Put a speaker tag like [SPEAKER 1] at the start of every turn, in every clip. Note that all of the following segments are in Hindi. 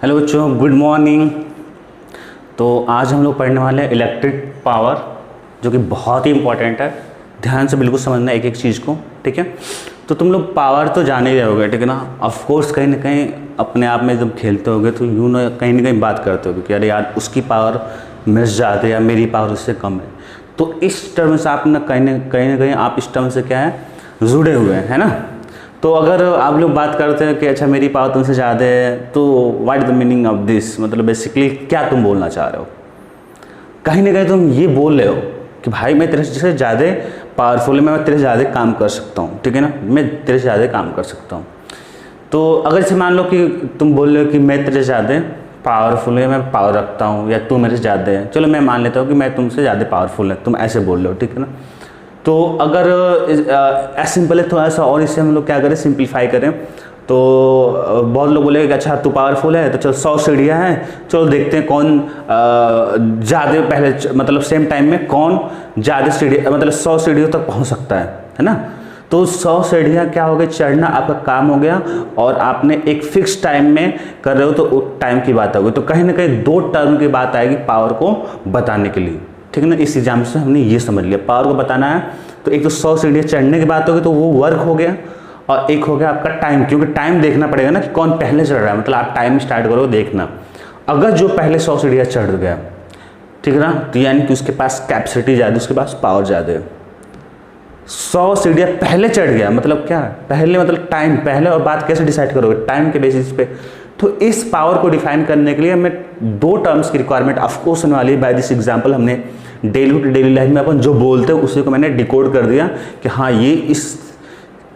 [SPEAKER 1] हेलो बच्चों, गुड मॉर्निंग। तो आज हम लोग पढ़ने वाले हैं इलेक्ट्रिक पावर, जो कि बहुत ही इंपॉर्टेंट है। ध्यान से बिल्कुल समझना एक एक चीज़ को, ठीक है। तो तुम लोग पावर तो जान ही रहे होगे, ठीक है ना। ऑफ कोर्स कहीं ना कहीं अपने आप में जब खेलते होगे तो यूँ ना कहीं बात करते होगे कि अरे यार उसकी पावर मेरे से ज़्यादा है या मेरी पावर उससे कम है। तो इस टर्म से आप ना कहीं आप इस टर्म से क्या है, जुड़े हुए हैं, है ना। तो अगर आप लोग बात करते हैं कि अच्छा मेरी पावर तुमसे ज़्यादा है, तो what is the meaning of this, मतलब बेसिकली क्या तुम बोलना चाह रहे हो। कहीं ना कहीं तुम ये बोल रहे हो कि भाई मैं तेरे से ज़्यादा पावरफुल है, मैं तेरे से ज़्यादा काम कर सकता हूँ, ठीक है ना, मैं तेरे से ज़्यादा काम कर सकता हूँ। तो अगर जैसे मान लो कि तुम बोल रहे हो कि मैं तेरे से ज़्यादा पावरफुल है, मैं पावर रखता हूँ, या तू मेरे से ज़्यादा है, चलो मैं मान लेता हूँ कि मैं तुमसे ज़्यादा पावरफुल है, तुम ऐसे बोल रहे हो, ठीक है ना। तो अगर ऐसा सिंपल है, थोड़ा सा और इससे हम लोग क्या करें, सिंप्लीफाई करें। तो बहुत लोग बोलेंगे कि अच्छा तू पावरफुल है तो चल 100 सीढ़ियाँ हैं, चलो देखते हैं कौन ज़्यादा पहले, मतलब सेम टाइम में कौन ज़्यादा सीढ़ी, मतलब 100 सीढ़ियों तक पहुंच सकता है ना। तो 100 सीढ़ियाँ क्या हो गई, चढ़ना आपका काम हो गया, और आपने एक फिक्स टाइम में कर रहे हो तो उस टाइम की बात होगी। तो कहीं ना कहीं दो टर्म की बात आएगी पावर को बताने के लिए, ठीक है ना। इस एग्जाम से हमने ये समझ लिया, पावर को बताना है तो एक तो 100 सीढ़ियाँ चढ़ने की बात होगी, तो वो वर्क हो गया, और एक हो गया आपका टाइम, क्योंकि टाइम देखना पड़ेगा ना कि कौन पहले चढ़ रहा है। मतलब आप टाइम स्टार्ट करो देखना, अगर जो पहले 100 सीढ़ियाँ चढ़ गया, ठीक है ना, तो यानी कि उसके पास कैपेसिटी ज़्यादा, उसके पास पावर ज़्यादा है। 100 सीढ़ियाँ पहले चढ़ गया मतलब क्या, पहले मतलब टाइम पहले, और बात कैसे डिसाइड करोगे, टाइम के बेसिस पे। तो इस पावर को डिफाइन करने के लिए हमें दो टर्म्स की रिक्वायरमेंट ऑफकोर्स होने वाली है। बाय दिस एग्जाम्पल हमने डेली लाइफ में अपन जो बोलते हैं उसी को मैंने डिकोड कर दिया कि हाँ ये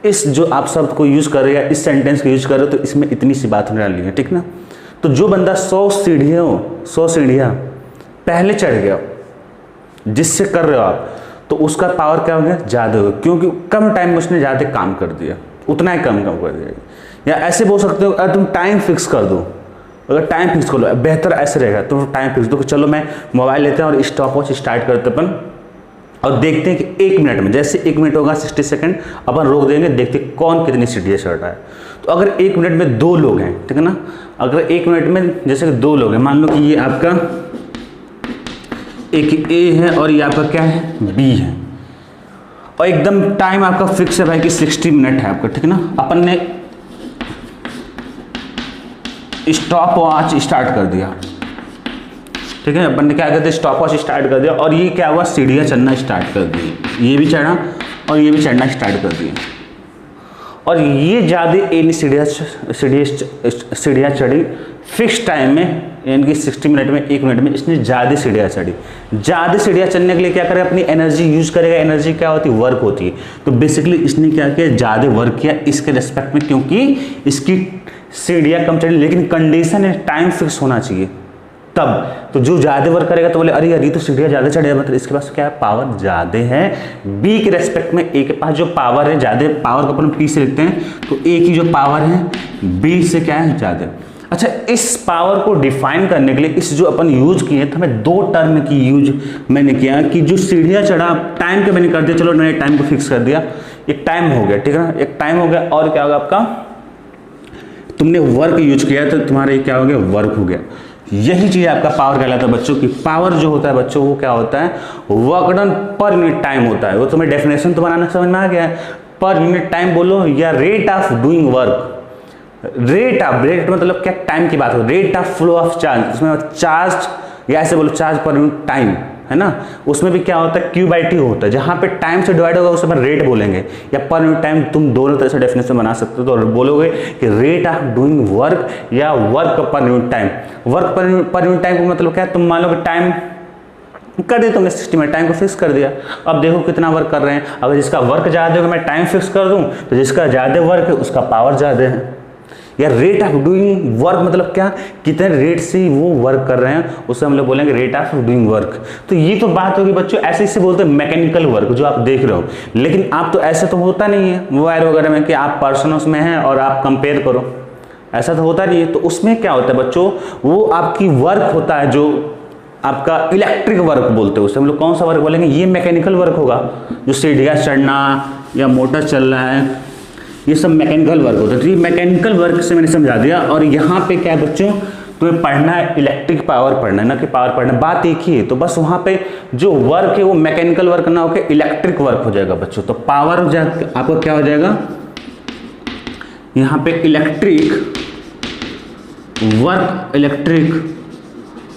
[SPEAKER 1] इस जो आप शब्द को यूज कर रहे हैं, इस सेंटेंस को यूज कर रहे हो, तो इसमें इतनी सी बात होने वाली है, ठीक ना। तो जो बंदा 100 सीढ़ियाँ पहले चढ़ गया, जिससे कर रहे हो आप, तो उसका पावर क्या हो गया, ज़्यादा हो गया, क्योंकि कम टाइम में उसने ज़्यादा काम कर दिया, उतना ही कम कर दिया। या ऐसे बोल सकते हो, अगर तुम टाइम फिक्स कर दो, अगर टाइम फिक्स कर लो, बेहतर ऐसे रहेगा, तुम टाइम फिक्स दो कि चलो मैं मोबाइल लेते हैं और स्टॉप वॉच स्टार्ट करते अपन, और देखते हैं कि 1 मिनट में, जैसे 1 मिनट होगा 60 सेकंड अपन रोक देंगे, देखते कौन कितनी सीढ़ियाँ चढ़ रहा है। तो अगर 1 मिनट में 2 लोग हैं, ठीक है ना, अगर 1 मिनट में जैसे कि 2 लोग हैं, मान लो कि ये आपका एक ए है और ये आपका क्या है, बी है, और एकदम टाइम आपका फिक्स है भाई कि 60 मिनट है आपका, ठीक है ना। अपन ने स्टॉप वॉच स्टार्ट कर दिया, ठीक है, अपन ने क्या कर दिया, स्टॉप वॉच स्टार्ट कर दिया, और ये क्या हुआ, सीढ़ियाँ चढ़ना स्टार्ट कर दी, ये भी चढ़ा और ये भी चढ़ना स्टार्ट कर दिया, और ये ज़्यादा इन सीढ़ियाँ चढ़ी फिक्स टाइम में, यानी कि 60 मिनट में, 1 मिनट में इसने ज़्यादा सीढ़ियाँ चढ़ी। ज़्यादा सीढ़ियाँ चढ़ने के लिए क्या करेगा, अपनी एनर्जी यूज करेगा। एनर्जी क्या होती है, वर्क होती है। तो बेसिकली इसने क्या किया, ज़्यादा वर्क किया इसके रेस्पेक्ट में, क्योंकि इसकी सीढ़ियाँ कम चढ़ी, लेकिन कंडीशन है टाइम फिक्स होना चाहिए तब। तो जो ज़्यादा वर्क करेगा तो बोले अरे यार ये तो सीढ़ियाँ ज़्यादा चढ़े, मतलब इसके पास क्या है, पावर ज़्यादा है। बी के रेस्पेक्ट में ए के पास जो पावर है ज़्यादा, पावर को अपन पी से लिखते हैं, तो ए की जो पावर है बी से क्या है, ज़्यादा। अच्छा, इस पावर को डिफाइन करने के लिए इस जो अपन यूज किए, तो हमें दो टर्म की यूज मैंने किया कि जो सीढ़ियाँ चढ़ा टाइम के मैंने कर दिया, चलो मैंने टाइम को फिक्स कर दिया, एक टाइम हो गया, ठीक है ना, एक टाइम हो गया, और क्या होगा आपका, तुमने वर्क यूज किया तो तुम्हारा क्या हो गया, वर्क हो गया। यही चीज आपका पावर कहलाता है बच्चों की। पावर जो होता है बच्चों, वो क्या होता है, work done per unit time होता है। वो तुम्हें डेफिनेशन तो बनाना समझ में आ गया है, पर यूनिट टाइम बोलो या rate of doing work. Rate मतलब क्या, टाइम की बात हो, rate of flow of charge, उसमें चार्ज, या ऐसे बोलो चार्ज पर यूनिट टाइम, है ना। उसमें भी क्या होता है, Q/T होता है, जहाँ पे टाइम से डिवाइड होगा उसे अपन रेट बोलेंगे, या पर यूनिट टाइम। तुम दोनों तरह से डेफिनेशन बना सकते हो, तो बोलोगे कि रेट ऑफ डूइंग वर्क या work per unit time. Work per unit time का मतलब क्या है, तुम मान लो कि टाइम कर दिया तुमने 60 मिनट, टाइम को फिक्स कर दिया, अब देखो कितना वर्क कर रहे हैं। अगर जिसका वर्क ज़्यादा होगा मैं टाइम फिक्स कर दूँ, तो जिसका ज़्यादा वर्क है उसका पावर ज़्यादा है। या रेट ऑफ डूइंग वर्क मतलब क्या, कितने रेट से वो वर्क कर रहे हैं, उसे हम लोग बोलेंगे रेट ऑफ डूइंग वर्क। तो ये तो बात होगी बच्चों, ऐसे इससे बोलते हैं मैकेनिकल वर्क जो आप देख रहे हो। लेकिन आप तो ऐसे तो होता नहीं है मोबाइल वगैरह में कि आप पर्सनल्स में हैं और आप कंपेयर करो, ऐसा तो होता नहीं है। तो उसमें क्या होता है बच्चों, वो आपकी वर्क होता है जो आपका इलेक्ट्रिक वर्क बोलते हैं, उसे हम लोग कौन सा वर्क बोलेंगे, ये मैकेनिकल वर्क होगा। जो सीढ़ियाँ चढ़ना या मोटर चल रहा है, ये सब मैकेनिकल वर्क होता है। तो ये मैकेनिकल वर्क से मैंने समझा दिया। और यहाँ पे क्या है बच्चों, तुम्हें पढ़ना है इलेक्ट्रिक पावर पढ़ना है, ना कि पावर पढ़ना है, बात एक ही है। तो बस वहाँ पे जो वर्क है वो मैकेनिकल वर्क ना होकर इलेक्ट्रिक वर्क हो जाएगा बच्चों। तो पावर आपको क्या हो जाएगा यहाँ पे इलेक्ट्रिक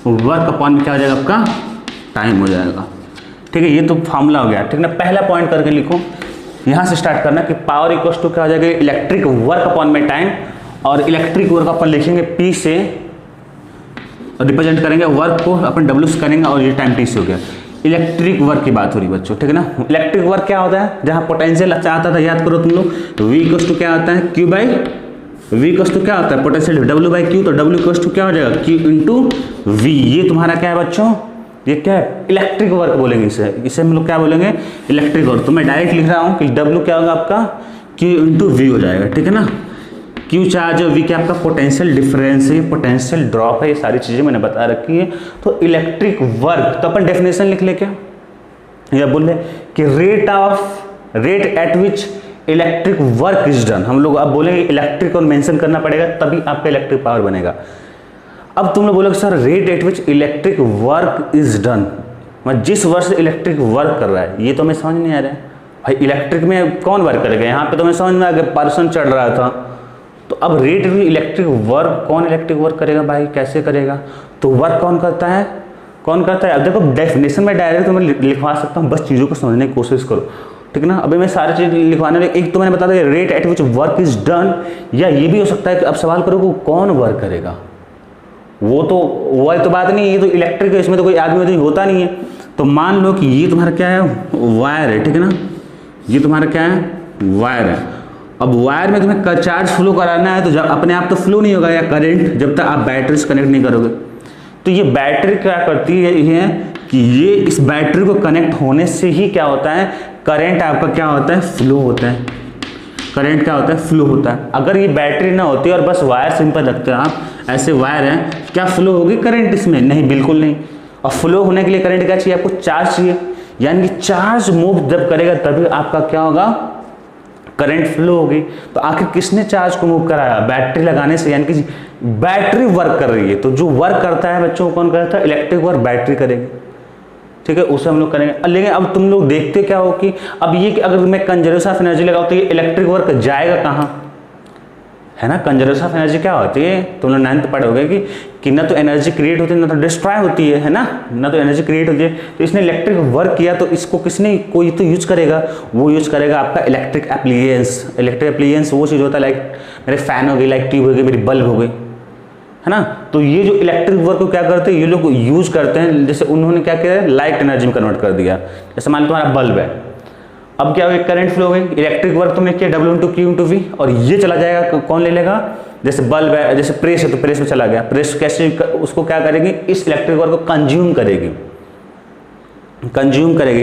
[SPEAKER 1] वर्क अपॉन में क्या हो जाएगा आपका टाइम हो जाएगा। ठीक है, ये तो फॉर्मूला हो गया। ठीक है ना, पहला पॉइंट करके लिखो, यहाँ से स्टार्ट करना कि पावर इक्वल्स टू क्या हो जाएगा इलेक्ट्रिक वर्क अपॉन में टाइम, और इलेक्ट्रिक वर्क अपन लिखेंगे P से रिप्रेजेंट करेंगे, वर्क को अपन W से करेंगे और ये टाइम T से हो गया। इलेक्ट्रिक वर्क की बात हो रही है बच्चों, ठीक है ना। इलेक्ट्रिक वर्क क्या होता है, जहाँ पोटेंशियल अच्छा आता था, याद करो तुम लोग, V इक्वल्स टू क्या आता है Q by V equals to क्या होता है पोटेंशियल W बाई Q, तो W इक्वल्स टू क्या हो जाएगा Q इंटू V। ये तुम्हारा क्या है बच्चों, ये क्या है इलेक्ट्रिक वर्क बोलेंगे इसे हम लोग क्या बोलेंगे इलेक्ट्रिक वर्क। तो मैं डायरेक्ट लिख रहा हूँ कि W क्या होगा आपका Q इंटू V हो जाएगा। ठीक है ना, Q चार्ज और V क्या आपका पोटेंशियल डिफरेंस है, पोटेंशियल ड्रॉप है, ये सारी चीज़ें मैंने बता रखी है। तो इलेक्ट्रिक वर्क, तो अपन डेफिनेशन लिख ले क्या, या बोल रहे कि rate at which electric work is done. हम लोग अब बोलेंगे इलेक्ट्रिक और मेंशन करना पड़ेगा तभी आपका इलेक्ट्रिक पावर बनेगा। अब तुम लोग बोलोगे sir rate at which electric work is done, मैं जिस वर्ष इलेक्ट्रिक वर्क कर रहा है, ये तो मैं समझ नहीं आ रहा है भाई। इलेक्ट्रिक में कौन वर्क करेगा, यहाँ पे तो मैं समझ में आ गया पर्सन चढ़ रहा था। तो अब रेट भी इलेक्ट्रिक वर्क, कौन इलेक्ट्रिक वर्क करेगा भाई, कैसे करेगा, तो वर्क कौन करता है, अब देखो डेफिनेशन में डायरेक्ट तो मैं लिखवा सकता हूँ, बस चीज़ों को समझने की कोशिश करो। ठीक है ना, अभी मैं सारी चीज़ लिखवाने में, एक तो मैंने बता दिया rate at which work is done, या ये भी हो सकता है कि अब सवाल करो कि कौन वर्क करेगा, वो तो बात नहीं है, ये तो इलेक्ट्रिक है, इसमें तो कोई आदमी तो होता नहीं है। तो मान लो कि ये तुम्हारा क्या है वायर है, ठीक है ना, ये तुम्हारा क्या है वायर है। अब वायर में तुम्हें चार्ज फ्लो कराना है, तो जब अपने आप तो फ्लो नहीं होगा या करंट, जब तक आप बैटरी से कनेक्ट नहीं करोगे। तो ये बैटरी क्या करती है कि ये इस बैटरी को कनेक्ट होने से ही क्या होता है करंट आपका क्या होता है फ्लो होता है, करंट क्या होता है फ्लो होता है। अगर ये बैटरी ना होती और बस वायर सिंपल रखते हो आप, ऐसे वायर है, क्या फ्लो होगी करंट इसमें, नहीं बिल्कुल नहीं। और फ्लो होने के लिए करंट क्या चाहिए आपको, चार्ज चाहिए, यानी कि चार्ज मूव जब करेगा तभी आपका क्या होगा करंट फ्लो होगी। तो आखिर किसने चार्ज को मूव कराया, बैटरी लगाने से, यानी कि बैटरी वर्क कर रही है। तो जो वर्क करता है बच्चों कौन करता है, इलेक्ट्रिक वर्क बैटरी करेगी। ठीक है, उसे हम लोग करेंगे। लेकिन अब तुम लोग देखते क्या हो कि अब ये कि अगर मैं कंजर्वेशन ऑफ एनर्जी लगाऊँ तो ये इलेक्ट्रिक वर्क जाएगा कहाँ, है ना। कंजर्वेशन ऑफ एनर्जी क्या होती है, तुम लोग 9th पढ़ोगे कि ना तो एनर्जी क्रिएट होती है ना तो डिस्ट्रॉय होती है ना, ना तो एनर्जी क्रिएट होती है। तो इसने इलेक्ट्रिक वर्क किया तो इसको किसने कोई तो यूज करेगा, वो यूज करेगा आपका इलेक्ट्रिक एप्लियंस। इलेक्ट्रिक एप्लियंस वो चीज़ होता है लाइक मेरे फैन हो गई, लाइक ट्यूब हो गई, मेरी बल्ब हो गई, है ना। तो ये जो इलेक्ट्रिक वर्क को क्या करते हैं ये लोग यूज करते हैं, जैसे उन्होंने क्या किया लाइट एनर्जी में कन्वर्ट कर दिया। जैसे मान लो तुम्हारा बल्ब है, अब क्या होगा करंट फ्लो होगी, इलेक्ट्रिक वर्क तुमने किया W into Q into V, और ये चला जाएगा, कौन ले लेगा, जैसे बल्ब है, जैसे प्रेस है तो प्रेस में चला गया, प्रेस कैसे उसको क्या करेगी, इस इलेक्ट्रिक वर्क को कंज्यूम करेगी,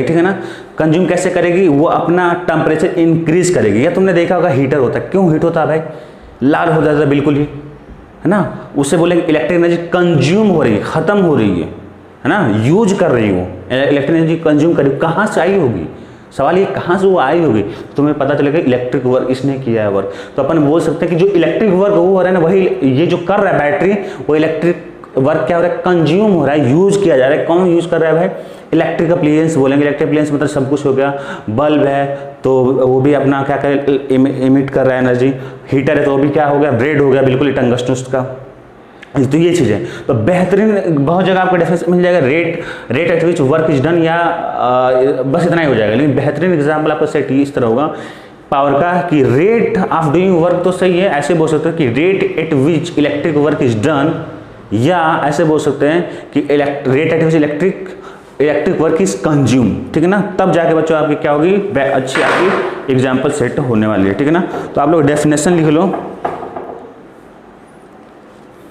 [SPEAKER 1] ठीक है ना। कंज्यूम कैसे करेगी, वो अपना टेम्परेचर इंक्रीज करेगी। या तुमने देखा होगा हीटर होता है, क्यों हीट होता है भाई, लाल हो जाता है बिल्कुल ही, है ना। उससे बोलेंगे इलेक्ट्रिक एनर्जी कंज्यूम हो रही है, खत्म हो रही है ना, यूज कर रही हो, इलेक्ट्रिक एनर्जी कंज्यूम कर रही, कहाँ से आई होगी, सवाल ये कहाँ से वो आई होगी, तो तुम्हें पता चलेगा इलेक्ट्रिक वर्क इसने किया है वर्क। तो अपन बोल सकते हैं कि जो इलेक्ट्रिक वर्क वो हो रहा है ना, वही ये जो कर रहा है बैटरी, वो इलेक्ट्रिक वर्क क्या हो रहा है कंज्यूम हो रहा है, यूज किया जा रहा है। कौन यूज कर रहा है भाई, इलेक्ट्रिक अप्लायंस बोलेंगे। इलेक्ट्रिक अप्लायंस मतलब सब कुछ हो गया, बल्ब है तो वो भी अपना क्या करे इमिट कर रहा है एनर्जी, हीटर है तो वो भी क्या हो गया रेड हो गया बिल्कुल टंगस्टन का। तो ये चीज़ें तो बेहतरीन बहुत जगह आपको डेफिनेशन मिल जाएगा rate at which work is done, या बस इतना ही हो जाएगा। लेकिन बेहतरीन एग्जाम्पल आपका सेट इस तरह होगा पावर का कि रेट ऑफ डूइंग वर्क, तो सही है, ऐसे बोल सकते हैं कि rate at which electric work is done, या ऐसे बोल सकते हैं कि rate at which electric work is consume. ठीक है ना, तब जाके बच्चों आपकी क्या होगी अच्छी आपकी एग्जाम्पल सेट होने वाली है। ठीक है ना, तो आप लोग डेफिनेशन लिख लो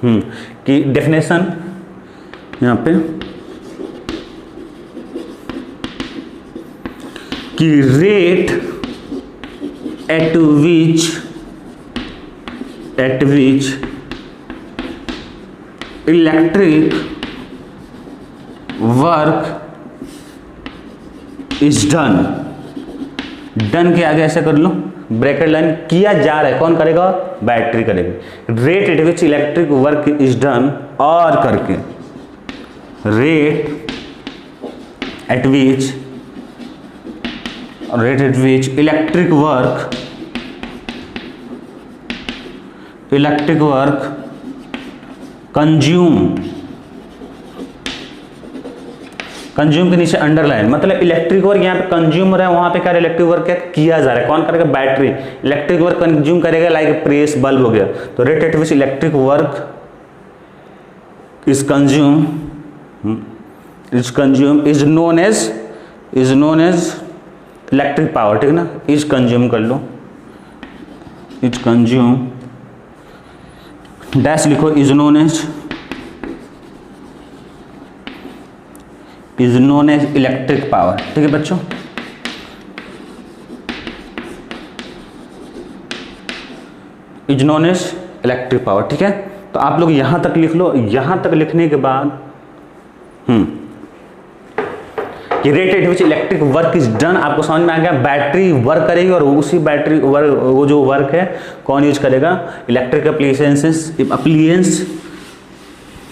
[SPEAKER 1] कि डेफिनेशन यहाँ पे कि rate at which electric work is done, done के आगे ऐसे कर लो ब्रैकेट लाइन किया जा रहा है, कौन करेगा? बैटरी करेगी। Rate at which electric work is done, और करके rate at which electric work consume के नीचे अंडरलाइन, मतलब इलेक्ट्रिक वर्क यहाँ पे कंज्यूम हो रहा है, वहां पे क्या इलेक्ट्रिक वर्क क्या किया जा रहा है, कौन करेगा? बैटरी। इलेक्ट्रिक वर्क कंज्यूम करेगा, लाइक प्रेस बल्ब हो गया, तो rate at which electric work is consume is known as electric power, ठीक है ना? इज कंज्यूम कर लो, इज कंज्यूम डैश लिखो, is known as electric power, ठीक है बच्चों? Is known as electric power, ठीक है? तो आप लोग यहां तक लिख लो। यहां तक लिखने के बाद कि rate at which electric work is done, आपको समझ में आ गया? बैटरी वर्क करेगी और उसी बैटरी वर्क, वो जो वर्क है कौन यूज करेगा? इलेक्ट्रिक अप्लियंस,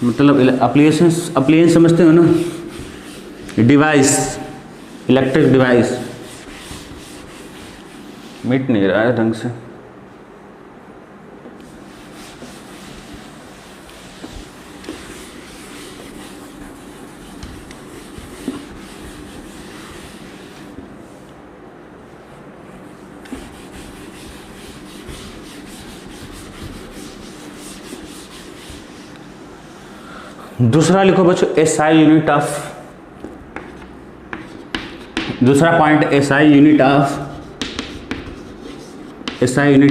[SPEAKER 1] मतलब अप्लियंस समझते हो ना? डिवाइस, इलेक्ट्रिक डिवाइस, मिट नहीं रहा है ढंग से। दूसरा लिखो बच्चों, एसआई यूनिट ऑफ, दूसरा point SI unit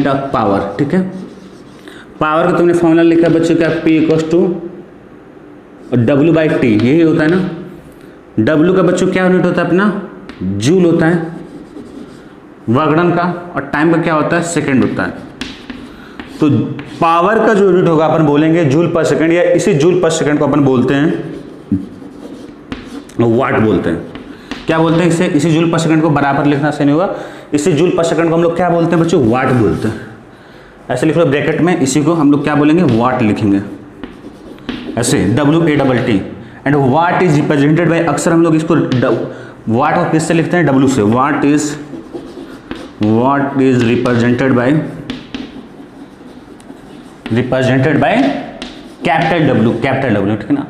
[SPEAKER 1] of power, ठीक है? पावर का तुमने फॉर्मूला लिखा बच्चों क्या? P इक्वल्स टू W/T, यही होता है ना? W का बच्चों क्या यूनिट होता है अपना? जूल होता है वर्क डन का, और टाइम का क्या होता है? सेकंड होता है। तो पावर का जो यूनिट होगा अपन बोलेंगे जूल पर सेकंड, या इसी जूल पर सेकंड को अपन बोलते हैं वाट बोलते हैं। क्या बोलते हैं इसे? इसी जूल पर सेकंड को बराबर लिखना सही नहीं होगा, इसी जूल पर सेकंड को हम लोग क्या बोलते हैं बच्चों? वाट बोलते हैं। ऐसे लिख लो ब्रैकेट में, इसी को हम लोग क्या बोलेंगे? वाट लिखेंगे ऐसे, WATT। And what is represented by, अक्सर हम लोग इसको वाट को किससे लिखते हैं? W से। What is represented by capital W, ठीक है ना?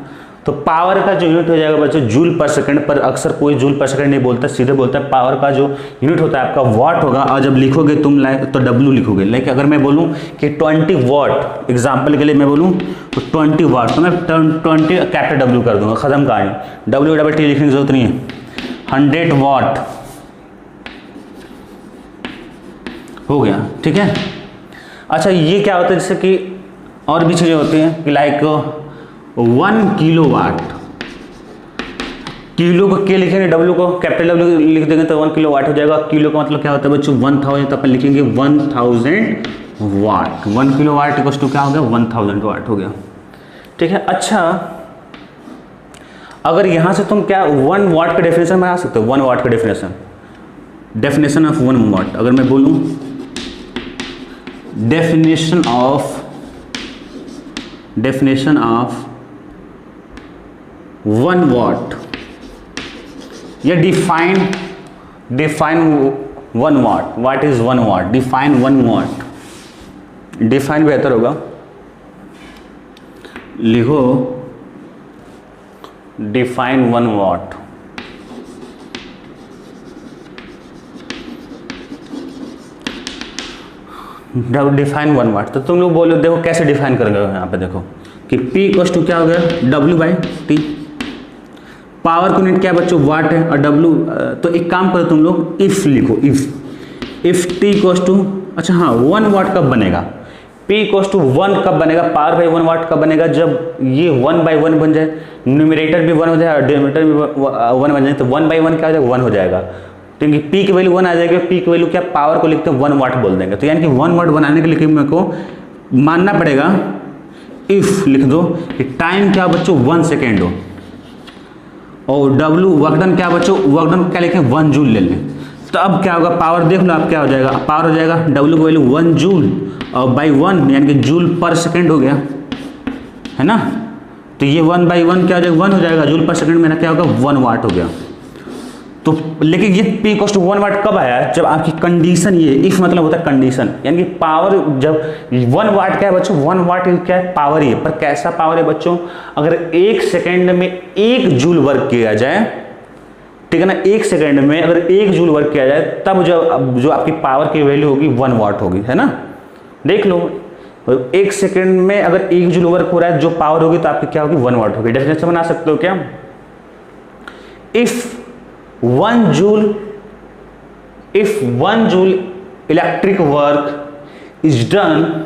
[SPEAKER 1] तो पावर का जो यूनिट हो जाएगा बच्चों जूल पर सेकंड, पर अक्सर कोई जूल पर सेकंड नहीं बोलता, सीधे बोलता है पावर का जो यूनिट होता है आपका वाट होगा। और जब लिखोगे तुम तो W लिखोगे। लाइक अगर मैं बोलूं कि 20 वाट, एग्जांपल के लिए मैं बोलूं तो 20 वाट, तो मैं 20 कैपिटल W कर दूंगा, खत्म कहानी। WATT लिखने की जरूरत नहीं है। 100 वाट हो गया, ठीक है? अच्छा, ये क्या होता है? जैसे कि और भी चीज़ें होती हैं कि लाइक 1 किलोवाट, किलो को के लिखेंगे, W को कैपिटल W लिख देंगे तो 1 किलोवाट हो जाएगा। किलो का मतलब क्या होता है बच्चों? 1000, तो अपन लिखेंगे 1000 वाट। 1 किलोवाट इक्वल्स टू क्या हो गया? 1000 वाट हो गया, ठीक है? अच्छा, अगर यहां से तुम क्या 1 वाट का डेफिनेशन बना सकते हो? 1 वाट का डेफिनेशन ऑफ 1 वाट, अगर मैं बोलूं definition of 1 watt, या define 1 watt, what is 1 watt, define 1 watt, define बेहतर होगा, लिखो define 1 watt। डिफाइन 1 वाट, तो तुम लोग बोलो, देखो कैसे डिफाइन करेंगे। यहाँ पे देखो कि P इक्वल्स टू क्या हो गया? W/T। पावर का यूनिट क्या बच्चों? वाट है, और W, तो एक काम करो तुम लोग, इफ लिखो, इफ T इक्वल्स टू, अच्छा हाँ, 1 वाट कब बनेगा? P इक्वल्स टू 1 कब बनेगा? पावर बाई 1 वाट कब बनेगा? जब ये 1/1 बन जाए, न्यूमरेटर भी 1 हो जाए और डिनोमिनेटर भी 1 बन जाए, तो 1/1 क्या हो जाएगा? 1 हो जाएगा, क्योंकि P की वैल्यू 1 आ जाएगी। P की वैल्यू क्या? पावर को लिखते हैं 1 वाट बोल देंगे। तो यानी कि 1 वाट बनाने के लिए मेरे को मानना पड़ेगा, इफ लिख दो कि टाइम क्या बच्चों? 1 सेकेंड हो, और W वर्कडन क्या बच्चों? वर्कडन क्या लिखें? 1 जूल ले लें। तो अब क्या होगा, पावर देख लो आप क्या हो जाएगा, पावर हो जाएगा W की वैल्यू 1 जूल और बाई 1 यानी कि जूल पर सेकेंड हो गया, है ना। तो ये 1/1 क्या हो जाएगा, 1 हो जाएगा, जूल पर सेकेंड मेरा क्या होगा 1 वाट हो गया। तो लेकिन ये P = 1 वाट कब आया, जब आपकी कंडीशन ये इफ मतलब होता है कंडीशन, यानी कि पावर जब 1 वाट क्या है बच्चों, 1 वाट क्या है, पावर ही है, पर कैसा पावर है बच्चों, अगर 1 सेकेंड में 1 जूल वर्क किया जाए, ठीक है ना, 1 सेकेंड में अगर 1 जूल वर्क किया जाए तब जो आपकी पावर की वैल्यू होगी 1 वाट होगी, है ना। देख लो 1 सेकेंड में अगर 1 जूल वर्क हो रहा है, जो पावर होगी तो आपकी क्या होगी 1 वाट होगी। डेफिनेशन बना सकते हो क्या, if 1 joule electric work is done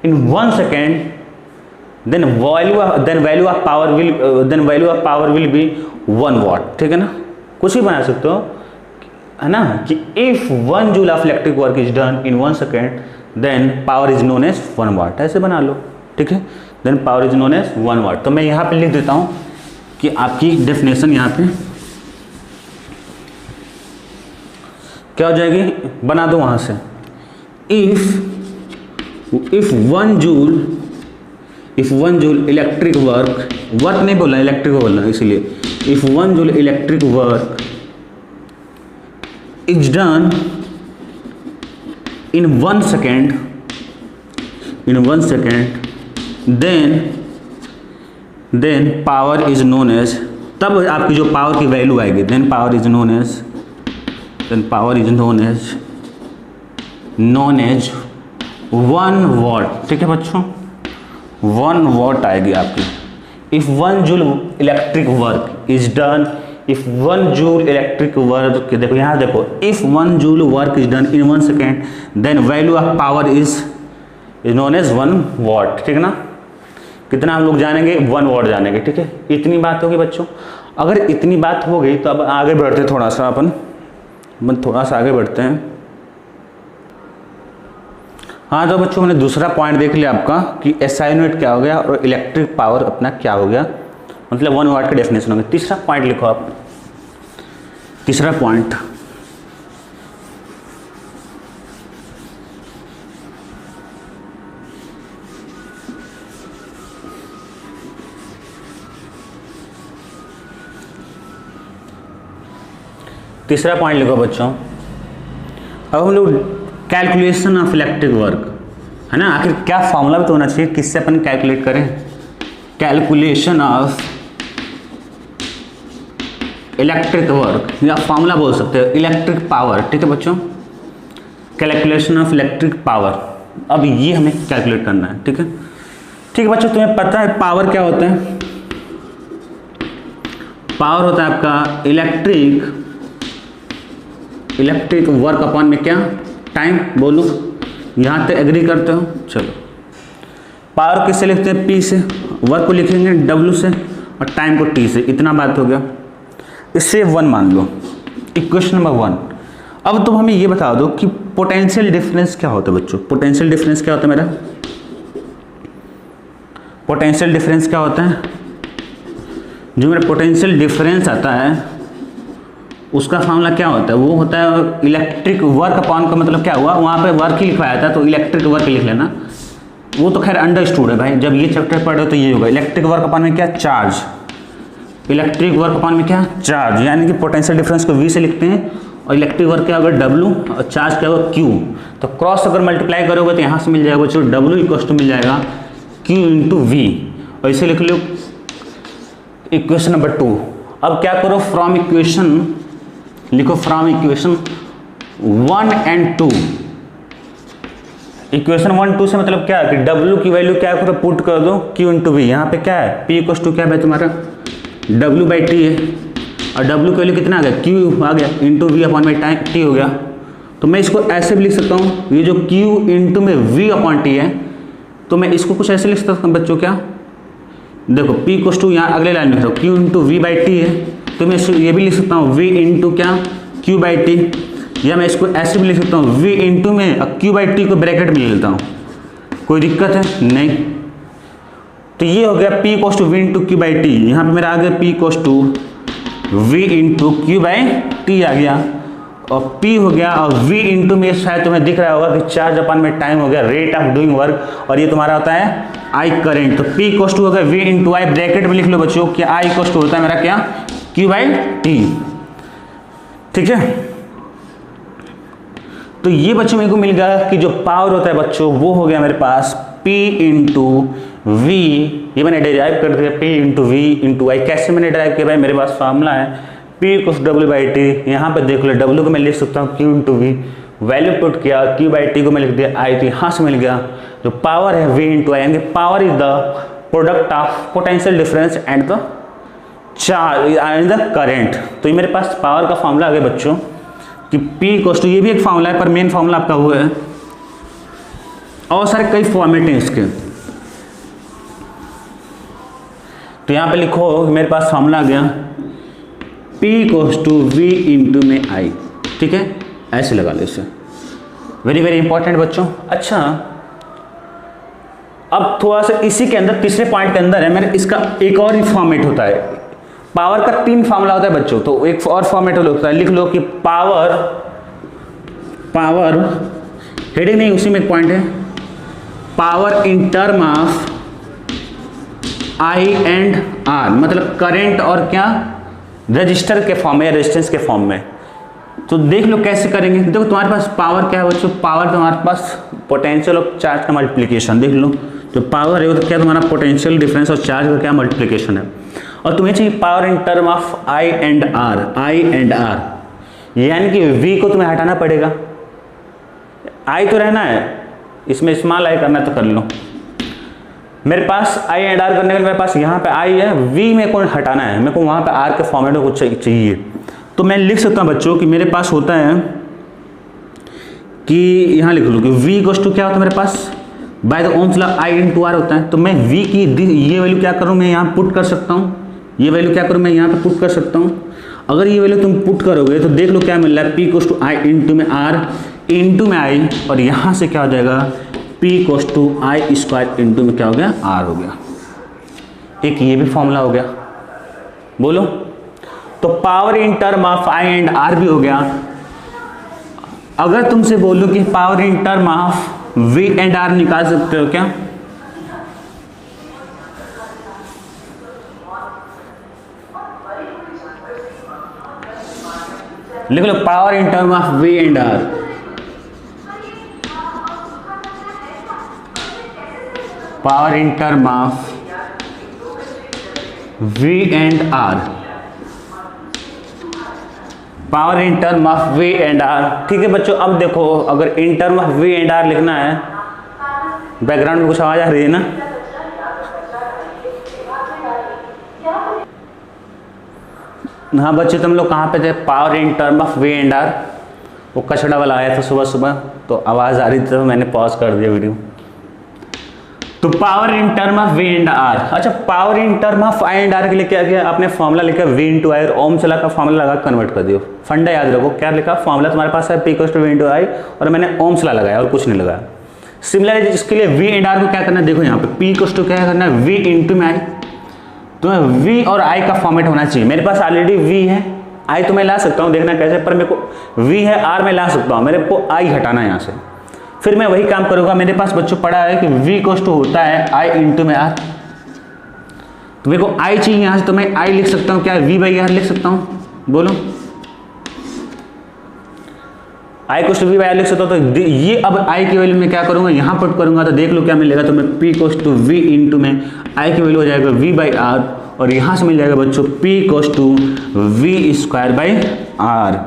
[SPEAKER 1] in 1 second then value of power will be 1 watt, ठीक है ना। कुछ भी बना सकते हो, है ना, कि if 1 joule of electric work is done in 1 second then power is known as 1 watt, ऐसे बना लो, ठीक है। Then power is known as 1 watt. तो मैं यहाँ पे लिख देता हूँ कि आपकी डेफिनेशन यहाँ पे क्या हो जाएगी, बना दो वहाँ से, इफ 1 जूल इलेक्ट्रिक वर्क नहीं बोलना, इलेक्ट्रिक बोलना, इसीलिए if 1 joule electric work is done in 1 second then power is known as, तब आपकी जो पावर की वैल्यू आएगी, then power is known as 1 watt, ठीक है बच्चों, 1 वॉट आएगी आपकी। If 1 joule electric work is done, if 1 joule electric work, देखो यहाँ देखो, if 1 joule work is done in 1 second then value of power is known as 1 watt, ठीक है ना। कितना हम लोग जानेंगे, 1 वॉट जानेंगे, ठीक है। इतनी बात होगी बच्चों। अगर इतनी बात हो गई तो अब आगे बढ़ते हैं, थोड़ा सा थोड़ा सा आगे बढ़ते हैं। हाँ तो बच्चों मैंने दूसरा पॉइंट देख लिया आपका कि SI यूनिट क्या हो गया और इलेक्ट्रिक पावर अपना क्या हो गया, मतलब 1 वाट की डेफिनेशन हो गई। तीसरा पॉइंट लिखो आप, तीसरा पॉइंट, तीसरा पॉइंट लिखो बच्चों। अब हम लोग कैलकुलेशन ऑफ इलेक्ट्रिक वर्क, है ना, आखिर क्या फॉर्मूला भी तो होना चाहिए, किससे अपन कैलकुलेट करें, कैलकुलेशन ऑफ इलेक्ट्रिक वर्क, या फॉर्मूला बोल सकते हो इलेक्ट्रिक पावर, ठीक है बच्चों, कैलकुलेशन ऑफ इलेक्ट्रिक पावर। अब ये हमें कैलकुलेट करना है, ठीक है। ठीक है बच्चों, तुम्हें पता है पावर क्या होता है, पावर होता है आपका इलेक्ट्रिक वर्क अपॉन में क्या, टाइम, बोलो यहाँ तक एग्री करते हो। चलो पावर किससे लिखते हैं, P से, वर्क को लिखेंगे W से और टाइम को T से, इतना बात हो गया। इससे 1 मान लो, इक्वेशन नंबर 1। अब तुम हमें ये बता दो कि पोटेंशियल डिफरेंस क्या होता है बच्चों, पोटेंशियल डिफरेंस क्या होता है मेरा, पोटेंशियल डिफरेंस क्या होता है, जो मेरा पोटेंशियल डिफरेंस आता है उसका फॉर्मूला क्या होता है, वो होता है इलेक्ट्रिक वर्क अपॉन का, मतलब क्या हुआ, वहाँ पे वर्क ही लिखवाया था तो इलेक्ट्रिक वर्क लिख लेना, वो तो खैर अंडरस्टूड है भाई, जब ये चैप्टर पढ़ रहे हो तो ये होगा इलेक्ट्रिक वर्क अपॉन में क्या, चार्ज, इलेक्ट्रिक वर्क अपॉन में क्या, चार्ज, यानी कि पोटेंशियल डिफरेंस को V से लिखते हैं और इलेक्ट्रिक वर्क क्या होगा W और चार्ज क्या होगा Q। तो क्रॉस अगर मल्टीप्लाई करोगे तो यहाँ से मिल जाएगा बच्चों W इक्वल टू मिल जाएगा Q इंटू V, और इसे लिख लो इक्वेशन नंबर 2। अब क्या करो, फ्रॉम इक्वेशन लिखो, फ्रॉम इक्वेशन 1 and 2, इक्वेशन 1 2 से मतलब क्या है कि W की वैल्यू क्या करो, पुट कर दो Q इंटू V, यहाँ पे क्या है P इक्वल टू क्या है तुम्हारा W/T है, और W की वैल्यू कितना आ गया, Q आ गया इंटू V अपॉन में टाइम T हो गया। तो मैं इसको ऐसे भी लिख सकता हूँ, ये जो Q इंटू में V अपॉन T है, तो मैं इसको कुछ ऐसे लिख सकता हूँ बच्चों, क्या देखो P इक्वल टू यहाँ अगले लाइन में रखो Q इंटू V/T है, तो मैं इसको ये भी लिख सकता हूँ V इंटू क्या Q/T, या मैं इसको ऐसे भी लिख सकता हूँ V इंटू में Q/T को ब्रैकेट में ले लेता हूँ, कोई दिक्कत है नहीं। तो ये हो गया P equal to V into Q/T, यहाँ पे मेरा आ गया P equal to V into Q/T आ गया, और P हो गया, और V इंटू में शायद तुम्हें दिख रहा होगा कि चार्ज अपन में टाइम हो गया, रेट ऑफ डूइंग वर्क, और ये तुम्हारा होता है I करंट। तो P इक्वल टू होगा V इंटू आई, ब्रैकेट में लिख लो बच्चों कि I इक्वल टू होता है मेरा क्या, Q बाई T। ठीक है, तो ये बच्चों मेरे को मिल गया कि जो पावर होता है बच्चों वो हो गया मेरे पास P इंटू वी, ये मैंने डिराइव कर दिया P इंटू वी इंटू आई। कैसे मैंने डिराइव किया भाई, मेरे पास फार्मूला है P equal W by T, यहाँ पर देख लो W को मैं लिख सकता हूँ Q into V, value put किया Q बाई टी को मैं लिख दिया I, तो यहाँ से मिल गया जो पावर है V इंटू आई, यानी power is the product of potential difference and the charge and the current. तो ये मेरे पास पावर का फॉर्मूला आ गया बच्चों कि P इक्वल टू, ये भी एक फॉर्मूला है पर मेन फॉर्मूला आपका वो है, और सारे कई फॉर्मेट हैं इसके। तो यहाँ पे लिखो मेरे पास फॉर्मूला आ गया P equal to V into में I। ठीक है, ऐसे लगा लो इसे, वेरी वेरी इंपॉर्टेंट बच्चों। अच्छा, अब थोड़ा सा इसी के अंदर तीसरे पॉइंट के अंदर है मेरे, इसका एक और ही फॉर्मेट होता है। पावर का 3 फॉर्मूला होता है बच्चों, तो एक और फॉर्मेट होता है, लिख लो कि पावर हेडिंग नहीं, उसी में एक पॉइंट है, power in term of I and R, मतलब करंट और क्या, रजिस्टर के फॉर्म में या रेजिस्टेंस के फॉर्म में। तो देख लो कैसे करेंगे। देखो तुम्हारे पास पावर क्या है बच्चों, पावर तुम्हारे पास पोटेंशियल और चार्ज का मल्टीप्लिकेशन। देख लो जो पावर है वो तो क्या तुम्हारा पोटेंशियल डिफरेंस और चार्ज का क्या मल्टीप्लिकेशन है, और तुम्हें चाहिए power in term of I and R, यानी कि V को तुम्हें हटाना पड़ेगा, I तो रहना है, इसमें स्मॉल I करना है तो कर लो। मेरे पास I एंड R करने के लिए मेरे पास यहाँ पे I है, V मेरे को हटाना है, मेरे को वहाँ पे R के फॉर्मेट में कुछ चाहिए। तो मैं लिख सकता हूँ बच्चों कि मेरे पास होता है कि यहाँ लिख लो कि V इक्वल टू क्या होता है मेरे पास, by the Ohm's law I into R होता है। तो मैं V की ये वैल्यू क्या करूँ, मैं यहाँ पुट कर सकता हूँ, ये वैल्यू क्या करूँ मैं यहाँ पे पुट कर सकता हूँ। अगर ये वैल्यू तुम पुट करोगे तो देख लो क्या मिल रहा है, P equal to I into में R इंटू में I, और यहाँ से क्या हो जाएगा P equal to I square into में क्या हो गया, R हो गया। एक ये भी फॉर्मूला हो गया, बोलो। तो power in term of I and R भी हो गया। अगर तुमसे बोलूं कि power in term of V and R निकाल सकते हो क्या, लिख low power in term of V and R। Power in term of V and R, power in term of V and R। ठीक है बच्चों, अब देखो अगर in term of V and R लिखना है, बैकग्राउंड में कुछ आवाज आ रही है ना, हाँ बच्चे तुम लोग कहाँ पे थे, power in term of V and R, वो कचड़ा वाला आया था सुबह सुबह तो आवाज़ आ रही थी तो मैंने पॉज कर दिया वीडियो। तो power in term of V and R। अच्छा, power in term of I and R के लिए क्या किया आपने, फॉर्मूला लिखा V इंटू आई और ओम्स लॉ का फॉर्मूला लगा कन्वर्ट कर दियो। फंडा याद रखो, क्या लिखा फॉर्मूला तुम्हारे पास है P equal to V into I, और मैंने ओम्स लॉ लगाया और कुछ नहीं लगाया। सिमिलरली इसके लिए V एंड R को क्या करना है, देखो यहाँ पे P इक्वल टू क्या करना है, V इंटू में I। तुम्हें V और I का फॉर्मेट होना चाहिए। मेरे पास ऑलरेडी V है, I तो मैं ला सकता हूँ, देखना कैसे, पर मेरे को V है, R में ला सकता हूँ, मेरे को I हटाना है यहाँ से। फिर मैं वही काम करूँगा। मेरे पास बच्चों पढ़ा है कि V इक्वल टू होता है I इंटू में R, तो मेरे को I चाहिए यहाँ से, तो मैं I लिख सकता हूँ क्या, V बाई R लिख सकता हूँ, बोलो। I equal to V by R लिख सकता हूँ। तो ये अब I की वैल्यू में क्या करूँगा, यहाँ पुट करूँगा तो देख लो क्या मिलेगा। तो मैं P equal to V into में I की वैल्यू हो जाएगा V बाई R, और यहाँ से मिल जाएगा बच्चों P equal to V square by R।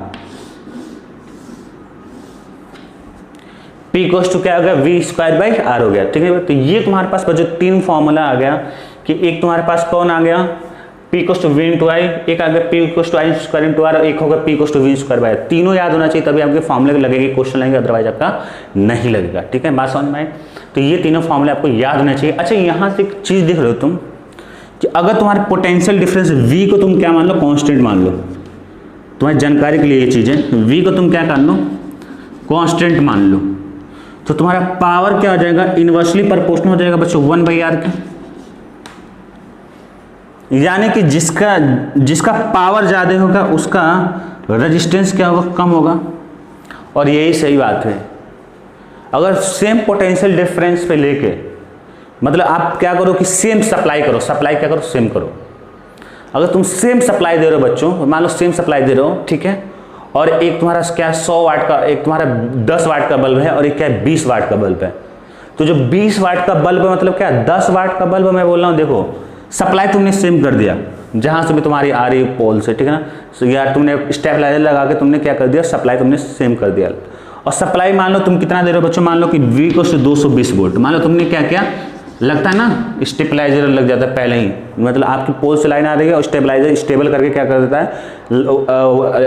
[SPEAKER 1] P equal to क्या हो गया, V स्क्वायर बाई R हो गया। ठीक है, तो ये तुम्हारे पास बच्चों 3 फॉर्मूला आ गया कि एक तुम्हारे पास कौन आ गया, P equal to V into I, एक आ गया P equal to I square into R, और एक होगा P equal to V square by. तीनों याद होना चाहिए तभी आपके फॉर्मूले लगेगी, क्वेश्चन लगेगा, अदरवाइज आपका नहीं लगेगा। ठीक है, बात समझ में आई। तो ये तीनों फॉर्मूले आपको याद होने चाहिए। अच्छा, यहाँ से एक चीज़ देख रहे हो तुम कि अगर तुम्हारे पोटेंशियल डिफरेंस V को तुम क्या मान लो, कांस्टेंट मान लो, तुम्हारी जानकारी के लिए ये चीज़ है, V को तुम क्या कर लो, कांस्टेंट मान लो, तो तुम्हारा पावर क्या हो जाएगा, इनवर्सली प्रोपोर्शनल हो जाएगा बच्चों 1 बाई R के। यानी कि जिसका पावर ज़्यादा होगा उसका रेजिस्टेंस क्या होगा, कम होगा। और यही सही बात है, अगर सेम पोटेंशियल डिफरेंस पे लेके, मतलब आप क्या करो कि सेम सप्लाई करो, सप्लाई क्या करो, सेम करो। अगर तुम सेम सप्लाई दे रहे हो बच्चों, मान लो सेम सप्लाई दे रहे हो, ठीक है, और एक तुम्हारा क्या 100 वाट का, एक तुम्हारा 10 वाट का बल्ब है और एक क्या 20 वाट का बल्ब है। तो जो 20 वाट का बल्ब है मतलब क्या 10 वाट का बल्ब मैं बोल रहा हूँ, देखो सप्लाई तुमने सेम कर दिया जहाँ से भी तुम्हारी आ रही पोल से, ठीक है ना, तो यार तुमने स्टेबलाइजर लगा के तुमने क्या कर दिया, सप्लाई तुमने सेम कर दिया। और सप्लाई मान लो तुम कितना दे रहे हो बच्चों, मान लो कि V को 220 वोल्ट, मान लो तुमने क्या किया, लगता है ना स्टेबलाइजर लग जाता है पहले ही, मतलब आपकी पोल से लाइन आ रही है और स्टेबलाइजर स्टेबल करके क्या कर देता है,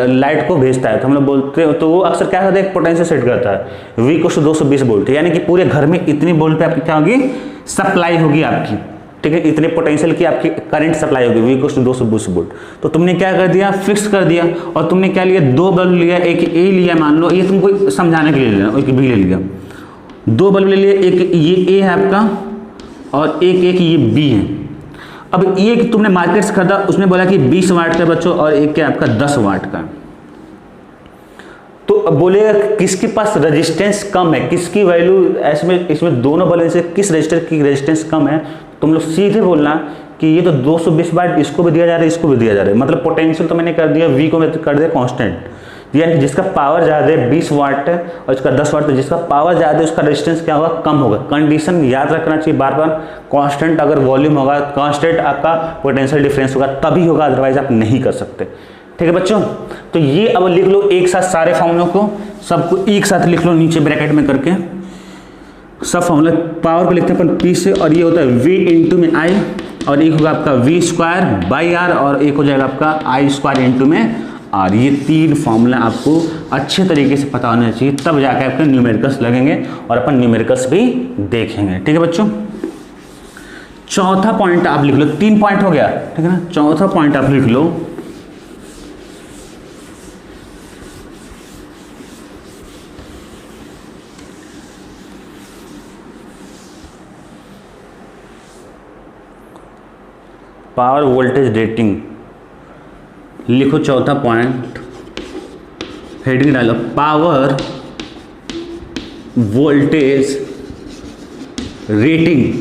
[SPEAKER 1] लाइट को भेजता है। तो हम लोग बोलते हैं, तो वो अक्सर क्या करता है, एक पोटेंशियल सेट करता है V को 220 वोल्ट, यानी कि पूरे घर में इतनी वोल्ट पे आपकी क्या होगी, सप्लाई होगी आपकी, ठीक है, इतने पोटेंशियल की आपकी करंट सप्लाई होगी V को 220 वोल्ट। तो तुमने क्या कर दिया, फिक्स कर दिया। और तुमने क्या लिया, 2 बल्ब लिया, एक A लिया, मान लो ये तुमको समझाने के लिए लेना, एक B ले लिया, 2 बल्ब ले लिए, एक ये A है आपका और एक ये B है। अब ये तुमने मार्केट से खरीदा, उसने बोला कि 20 वाट का बच्चों और एक क्या आपका 10 वाट का। तो बोलेगा किसके पास रेजिस्टेंस कम है, किसकी वैल्यू इसमें दोनों बल्ब से किस रजिस्टर की रेजिस्टेंस कम है। तुम लोग सीधे बोलना कि ये तो 220 वाट इसको भी दिया जा रहा है, इसको भी दिया जा रहा है, मतलब पोटेंशियल तो मैंने कर दिया, V को मैं कर दिया कांस्टेंट, यानी जिसका पावर ज़्यादा है 20 वाट है और इसका 10 वाट है, जिसका पावर ज़्यादा है उसका रेजिस्टेंस क्या होगा, कम होगा। कंडीशन याद रखना चाहिए बार बार, कांस्टेंट अगर वॉल्यूम होगा, कांस्टेंट आपका पोटेंशियल डिफरेंस होगा तभी होगा, अदरवाइज आप नहीं कर सकते। ठीक है बच्चों, तो ये अब लिख लो एक साथ सारे फॉर्मूलों को, सबको एक साथ लिख लो नीचे ब्रैकेट में करके, सब फॉर्मूला। पावर को लिखते हैं अपन P से, और ये होता है V इंटू में I, और एक होगा आपका V स्क्वायर बाई R, और एक हो जाएगा आपका I स्क्वायर इंटू में R। ये 3 फॉर्मूला आपको अच्छे तरीके से पता होना चाहिए, तब जाकर आपके न्यूमेरिकल्स लगेंगे और अपन न्यूमेरिकल्स भी देखेंगे। ठीक है बच्चों, चौथा पॉइंट आप लिख लो, 3 पॉइंट हो गया, ठीक है ना। चौथा पॉइंट आप लिख लो, पावर वोल्टेज रेटिंग लिखो। चौथा पॉइंट हेडिंग डालो, पावर वोल्टेज रेटिंग,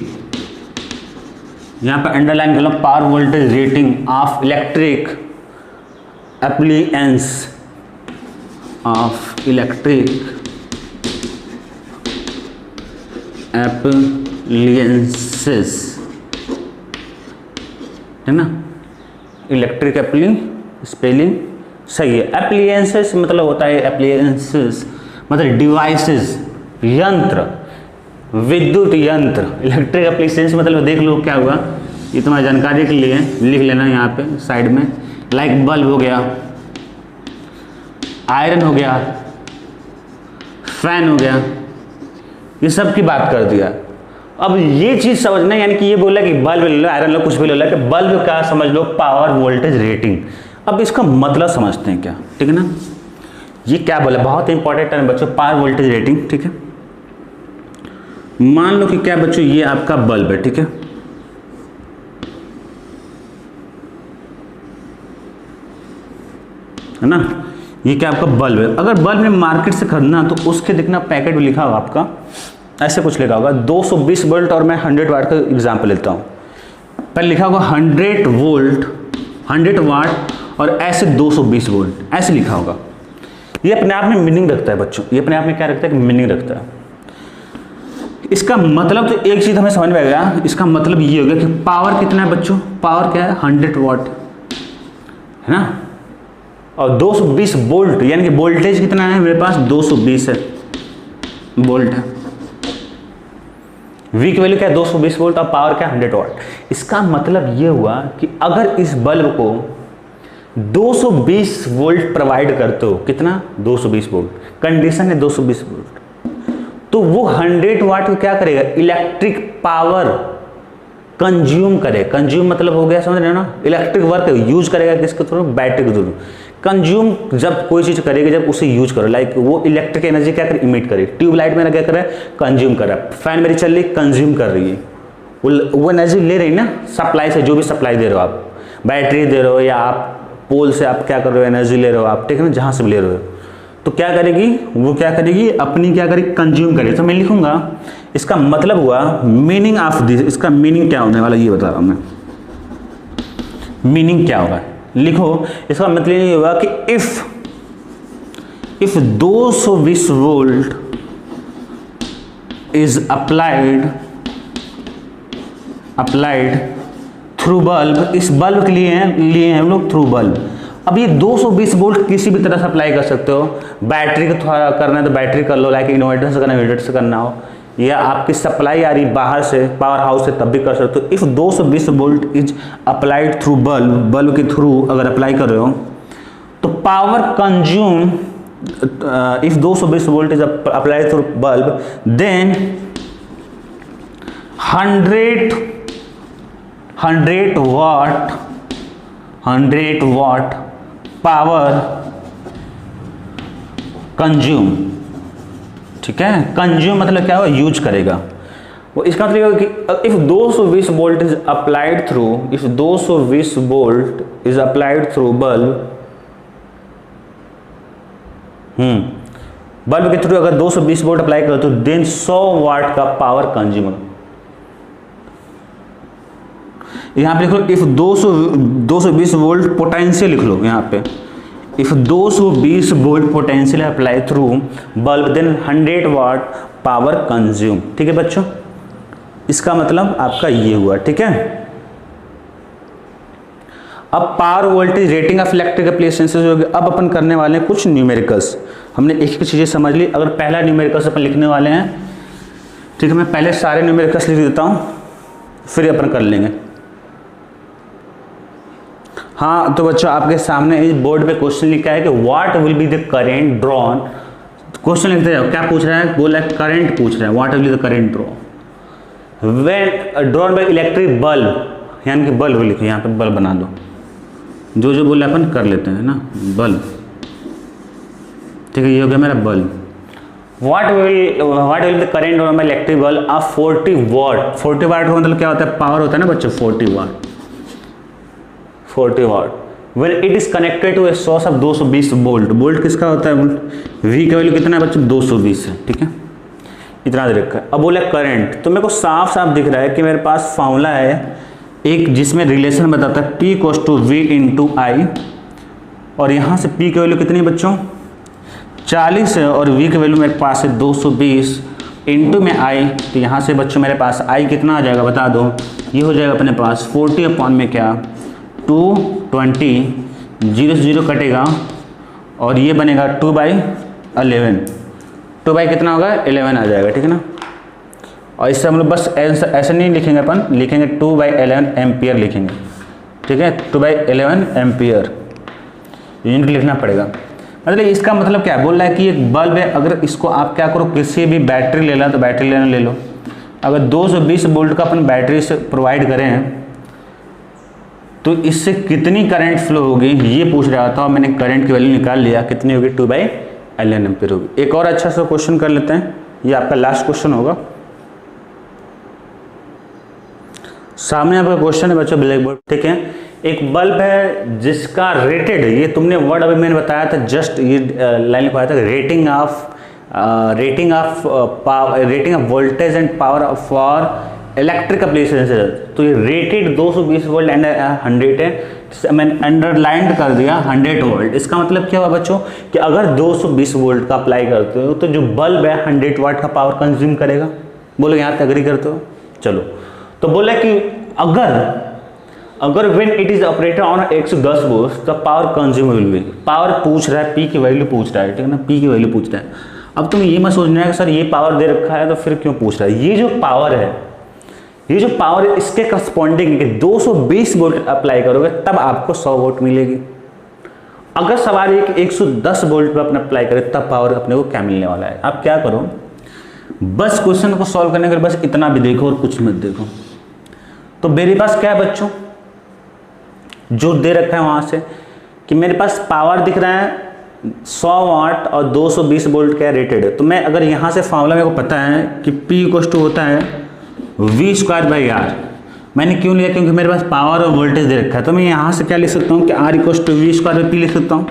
[SPEAKER 1] यहां पर अंडरलाइन कर लो, power voltage rating of electric appliances, of electric appliances, है ना। इलेक्ट्रिक स्पेलिंग सही है। एप्लियंसेस मतलब होता है, एप्लियंसेस मतलब डिवाइसेस, यंत्र, विद्युत यंत्र। इलेक्ट्रिक एप्लियंसेस मतलब देख लो क्या हुआ, ये तुम्हारी जानकारी के लिए लिख लेना यहाँ पे साइड में, लाइक बल्ब हो गया, आयरन हो गया, फैन हो गया, ये सब की बात कर दिया। अब ये चीज समझना, यानी कि ये बोला कि बल्ब ले लो, आयरन लो, कुछ भी ले लो, कि बल्ब का समझ लो पावर वोल्टेज रेटिंग। अब इसका मतलब समझते हैं क्या, ठीक है ना। ये क्या बोला, बहुत इंपॉर्टेंट टर्म बच्चों, पावर वोल्टेज रेटिंग, ठीक है। मान लो कि क्या बच्चों, ये आपका बल्ब है, ठीक है, ना, ये क्या आपका बल्ब है। अगर बल्ब में मार्केट से खरीदना तो उसके देखना पैकेट में लिखा होगा आपका, ऐसे कुछ लिखा होगा 220 वोल्ट, और मैं 100 वाट का एग्जाम्पल लेता हूँ। पहले लिखा होगा 100 वोल्ट, 100 वाट, और ऐसे 220 वोल्ट, ऐसे लिखा होगा। ये अपने आप में मीनिंग रखता है बच्चों, ये अपने आप में क्या रखता है, मीनिंग रखता है। इसका मतलब तो एक चीज हमें समझ में आएगा, इसका मतलब ये हो गया कि पावर कितना है बच्चों, पावर क्या है 100 वाट, है ना, और 220 वोल्ट, यानी कि वोल्टेज कितना है मेरे पास 220 है वोल्ट है। V की वैल्यू क्या है 220 वोल्ट, और पावर क्या 100 वाट। इसका मतलब ये हुआ कि अगर इस बल्ब को 220 वोल्ट प्रोवाइड करते हो, कितना 220 वोल्ट, कंडीशन है 220 वोल्ट, तो वो 100 वाट को क्या करेगा, इलेक्ट्रिक पावर कंज्यूम करे। कंज्यूम मतलब हो गया, समझ रहे हो ना, इलेक्ट्रिक वर्क यूज करेगा किसके थ्रू, बैटरी के थ्रू। कंज्यूम जब कोई चीज करेगी, जब उसे यूज करो, लाइक वो इलेक्ट्रिक एनर्जी क्या करे, इमिट करे। ट्यूबलाइट मेरा क्या करे, कंज्यूम कर रहा है, फैन मेरी चल रही, कंज्यूम कर रही है, वो एनर्जी ले रही ना सप्लाई से, जो भी सप्लाई दे रहे हो आप, बैटरी दे रहे हो या आप पोल से आप क्या कर रहे हो, एनर्जी ले रहे हो आप, ठीक है ना, जहाँ से भी ले रहे हो, तो क्या करेगी वो, क्या करेगी अपनी, क्या करेगी कंज्यूम करेगी। तो मैं लिखूंगा, इसका मतलब हुआ मीनिंग ऑफ दिस, इसका मीनिंग क्या होने वाला ये बता रहा हूँ मैं, मीनिंग क्या होगा लिखो। इसका मतलब ये होगा कि if 220 volt is applied through bulb, इस बल्ब के लिए हैं हम लोग थ्रू बल्ब। अब ये 220 वोल्ट किसी भी तरह से अप्लाई कर सकते हो, बैटरी को थोड़ा करना है तो बैटरी कर लो, लाइक इन्वर्टर से करना है, इन्वर्टर से करना हो, या आपकी सप्लाई आ रही बाहर से पावर हाउस से, तब भी कर सकते हो। If 220 volt is applied through bulb के थ्रू अगर अप्लाई कर रहे हो तो power consume, if 220 volt is applied through bulb then 100 watt power consume, ठीक है। कंज्यूम मतलब क्या होगा, यूज करेगा वो। इसका मतलब कि if 220 volt is applied through, if 220 volt is applied through bulb, bulb के थ्रू अगर 220 वोल्ट अप्लाई करो तो देन 100 वाट का पावर कंज्यूम। यहां पे लिखो इफ 220 वोल्ट पोटेंशियल लिख लो यहां पे, if 220 volt potential apply through bulb then 100 watt power consume, ठीक है बच्चों। इसका मतलब आपका ये हुआ, ठीक है। अब power voltage rating of electric appliances हो गया। अब अपन करने वाले हैं कुछ न्यूमेरिकल्स। हमने एक एक चीजें समझ ली। अगर पहला न्यूमेरिकल्स अपन लिखने वाले हैं, ठीक है, मैं पहले सारे न्यूमेरिकल्स लिख देता हूं फिर अपन कर लेंगे। हाँ तो बच्चों आपके सामने इस बोर्ड पे क्वेश्चन लिखा है कि what will be the current drawn. Question लिखते जाओ, क्या पूछ रहा है, बोला करंट पूछ रहा है, what will be the current drawn when drawn by electric bulb, यानी कि बल्ब लिखो, यहाँ पे बल्ब बना दो, जो जो बोले अपन कर लेते हैं ना, बल्ब, ठीक है, ये हो गया मेरा bulb. What will the current drawn by electric bulb of 40 वाट। 40 वाट का मतलब क्या होता है, पावर होता है ना बच्चों, 40 वाट when it is connected to a source of 220 volt. Volt किसका होता है, वोल्ट, V का वैल्यू कितना है बच्चों, 220 है, ठीक है, इतना दे रखा है। अब बोला करंट, तो मेरे को साफ साफ दिख रहा है कि मेरे पास फॉर्मूला है एक जिसमें रिलेशन बताता है P = V × I, और यहाँ से P की वैल्यू कितनी है बच्चों, 40 है, और V की वैल्यू मेरे पास है 220 इंटू में I, तो यहाँ से बच्चों मेरे पास I कितना आ जाएगा बता दो, ये हो जाएगा अपने पास 40 अपॉन में क्या 220, 0 से 0 कटेगा और ये बनेगा 2/11, 2 कितना होगा 11 आ जाएगा, ठीक है ना। और इससे हम लोग बस ऐसे नहीं लिखेंगे, अपन लिखेंगे 2/11 एम्पियर लिखेंगे, ठीक है, 2/11 एम्पियर यूनिट लिखना पड़ेगा। मतलब इसका मतलब क्या बोल रहा है कि एक बल्ब है, अगर इसको आप क्या करो, किसी भी बैटरी ले ला तो बैटरी लेना ले लो, अगर 220 वोल्ट का अपन बैटरी से प्रोवाइड करें तो इससे कितनी करंट फ्लो होगी ये पूछ रहा था, और मैंने करंट की वैल्यू निकाल लिया, कितनी होगी 2/11 एम्पियर होगी। एक और अच्छा सा क्वेश्चन कर लेते हैं, ये आपका लास्ट क्वेश्चन होगा। सामने आपका क्वेश्चन है बच्चों ब्लैक बोर्ड, ठीक है। एक बल्ब है जिसका रेटेड, ये तुमने वर्ड अभी मैंने बताया था, जस्ट ये लाइन लिखवाया था, rating of voltage and power for electric appliances. तो ये रेटेड 220 वोल्ट एंड 100 है, मैंने अंडरलाइन कर दिया 100 वोल्ट। इसका मतलब क्या हुआ बच्चों कि अगर 220 वोल्ट का अप्लाई करते हो तो जो बल्ब है 100 वाट का पावर कंज्यूम करेगा। बोलो यहाँ तक एग्री करते हो, चलो। तो बोला कि अगर when it is operated on 110 volt the power consume will be, power पूछ रहा है, पी की वैल्यू पूछ रहा है, ठीक है ना, पी की वैल्यू पूछ रहा है। अब तुम ये मत सोचना है कि सर ये पावर दे रखा है तो फिर क्यों पूछ रहा है, ये जो पावर है, ये जो पावर है इसके करस्पॉन्डिंग 220 वोल्ट अप्लाई करोगे तब आपको 100 वोल्ट मिलेगी। अगर सवाल ये कि 110 वोल्ट पर अपना अप्लाई करें तब पावर अपने को क्या मिलने वाला है। आप क्या करो, बस क्वेश्चन को सॉल्व करने के लिए बस इतना भी देखो और कुछ मत देखो। तो मेरे पास क्या है बच्चों, जो दे रखा है वहां से कि मेरे पास पावर दिख रहा है 100 वाट और 220 वोल्ट क्या रेटेड है। तो मैं अगर यहाँ से फॉर्मूला मेरे को पता है कि P = होता है V²/R, मैंने क्यों लिया, क्योंकि मेरे पास पावर और वोल्टेज दे रखा है। तो मैं यहाँ से क्या लिख सकता हूँ कि R = V² लिख सकता हूँ।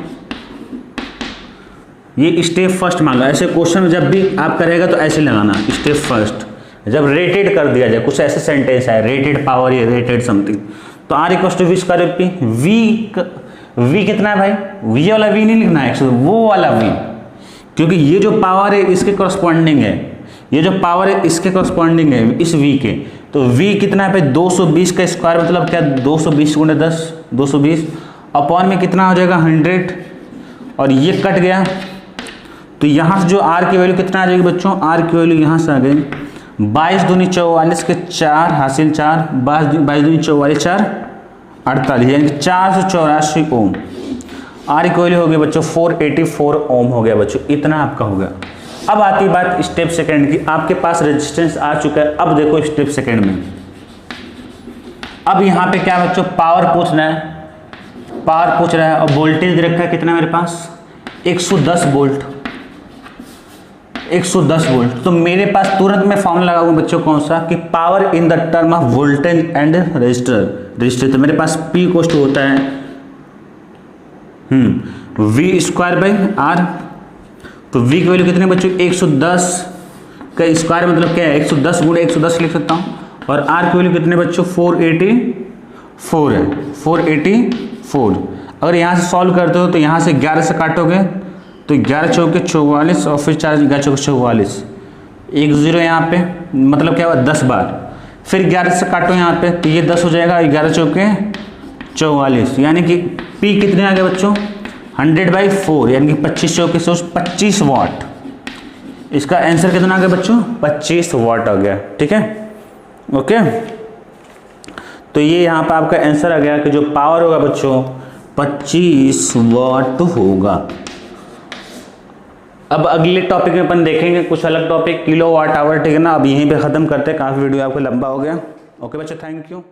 [SPEAKER 1] ये स्टेप फर्स्ट मान लो, ऐसे क्वेश्चन जब भी आप करेगा तो ऐसे लगाना, स्टेप फर्स्ट। जब रेटेड कर दिया जाए, कुछ ऐसे सेंटेंस है रेटेड पावर या रेटेड समथिंग, तो R = V², V कितना है भाई, V वाला V नहीं लिखना है, वो वाला V, क्योंकि ये जो पावर है इसके करस्पॉन्डिंग है, ये जो पावर है इसके करस्पॉन्डिंग है इस V के। तो V कितना है भाई, 220 का स्क्वायर मतलब क्या, 220 × 10, 220 अपॉन में कितना हो जाएगा 100, और ये कट गया। तो यहाँ से जो R की वैल्यू कितना आ जाएगी बच्चों, R की वैल्यू यहाँ से आ गई 22 दूनी 44 के 4 हासिल 4, 22 दूनी 44 4 48, यानी कि 484 ओम। R की वैल्यू हो गई बच्चों 484 ओम हो गया बच्चों, इतना आपका हो गया। अब आती बात स्टेप सेकंड की, आपके पास रेजिस्टेंस आ चुका है। अब देखो स्टेप सेकंड में, अब यहाँ पे क्या बच्चों, पावर पूछना है, पावर पूछ रहा है और वोल्टेज दे रखा है कितना मेरे पास 110 वोल्ट, 110 वोल्ट। तो मेरे पास तुरंत मैं फॉर्मूला लगाऊंगा बच्चों, कौन सा, कि power in the term of voltage and register. तो मेरे पास P = होता है V²/R। तो V की वैल्यू कितने बच्चों, 110 का स्क्वायर मतलब क्या है, 110 × 110 लिख सकता हूँ। और R की वैल्यू कितने बच्चों, 484 है, 484। अगर यहाँ से सॉल्व करते हो तो यहाँ से 11 से काटोगे तो 11 चौके 44 और फिर 4 11 चौके 44, 1 0 यहाँ पे, मतलब क्या हुआ 10 बार। फिर 11 से काटो यहाँ पे तो ये 10 हो जाएगा, 11 चौके 44, यानी कि P कितने आ गए बच्चों 100/4, यानी कि 25 चौके 25 वाट। इसका आंसर कितना आ गया बच्चों, 25 वाट आ गया। ठीक है, ओके। तो ये यहाँ पर आपका आंसर आ गया कि जो पावर होगा बच्चों 25 वाट होगा। अब अगले टॉपिक में अपन देखेंगे कुछ अलग टॉपिक, किलोवाट आवर। ठीक है ना, अब यहीं पे ख़त्म करते हैं, काफ़ी वीडियो आपको लंबा हो गया। ओके बच्चों, थैंक यू।